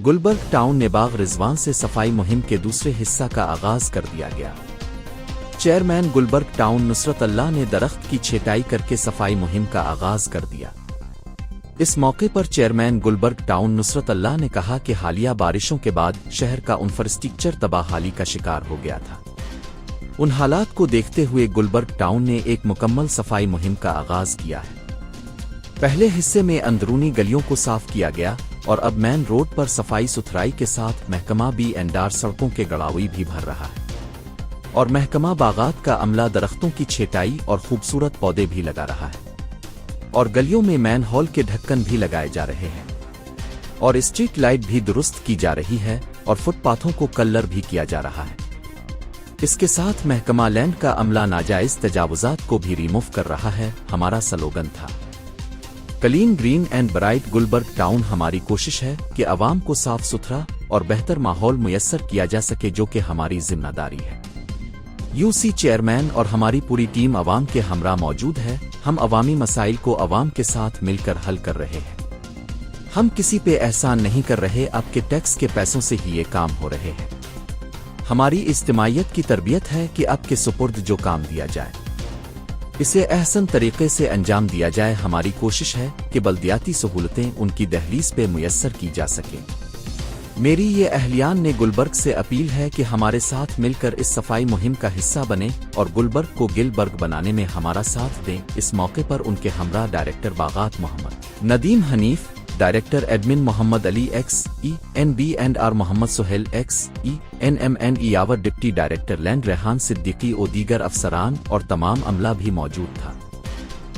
Gulberg town نباغ رضوان سے صفائی مہم کے دوسرے حصہ کا آغاز کر دیا گیا۔ چیئرمین گلبرگ ٹاؤن نصرت اللہ نے درخت کی چھٹائی کر کے صفائی مہم کا آغاز کر دیا۔ اس موقع پر چیئرمین گلبرگ ٹاؤن نصرت اللہ نے کہا کہ حالیہ بارشوں کے بعد شہر کا انفراسٹرکچر تباہی کا شکار ہو گیا تھا۔ ان حالات کو دیکھتے ہوئے گلبرگ ٹاؤن نے ایک مکمل صفائی مہم کا آغاز کیا ہے۔ پہلے حصے میں اندرونی گلیوں کو صاف کیا گیا اور اب مین روڈ پر صفائی ستھرائی کے ساتھ محکمہ BNR سڑکوں کے گڑاوی بھی بھر رہا ہے اور محکمہ باغات کا عملہ درختوں کی چھٹائی اور خوبصورت پودے بھی لگا رہا ہے اور گلیوں میں مین ہول کے ڈھکن بھی لگائے جا رہے ہیں اور اسٹریٹ لائٹ بھی درست کی جا رہی ہے اور فٹ پاتھوں کو کلر بھی کیا جا رہا ہے۔ اس کے ساتھ محکمہ لینڈ کا عملہ ناجائز تجاوزات کو بھی ریموو کر رہا ہے۔ ہمارا سلوگن تھا clean green and bright Gulberg town. ہماری کوشش ہے کہ عوام کو صاف ستھرا اور بہتر ماحول میسر کیا جا سکے، جو کہ ہماری ذمہ داری ہے۔ چیئرمین اور ہماری پوری ٹیم عوام کے ہمراہ موجود ہے۔ ہم عوامی مسائل کو عوام کے ساتھ مل کر حل کر رہے ہیں۔ ہم کسی پہ احسان نہیں کر رہے، آپ کے ٹیکس کے پیسوں سے ہی یہ کام ہو رہے ہیں۔ ہماری اجتماعیت کی تربیت ہے کہ آپ کے سپرد جو کام دیا جائے اسے احسن طریقے سے انجام دیا جائے۔ ہماری کوشش ہے کہ بلدیاتی سہولتیں ان کی دہلیز پہ میسر کی جا سکیں۔ میری یہ اہلیان نے گلبرگ سے اپیل ہے کہ ہمارے ساتھ مل کر اس صفائی مہم کا حصہ بنیں اور گلبرگ کو گلبرگ بنانے میں ہمارا ساتھ دیں۔ اس موقع پر ان کے ہمراہ ڈائریکٹر باغات Muhammad Nadeem Hanif, director admin Muhammad Ali NBNR Muhammad Sohail NMN Yawar, deputy director land Rehan Siddiqui اور دیگر افسران اور تمام عملہ بھی موجود تھا۔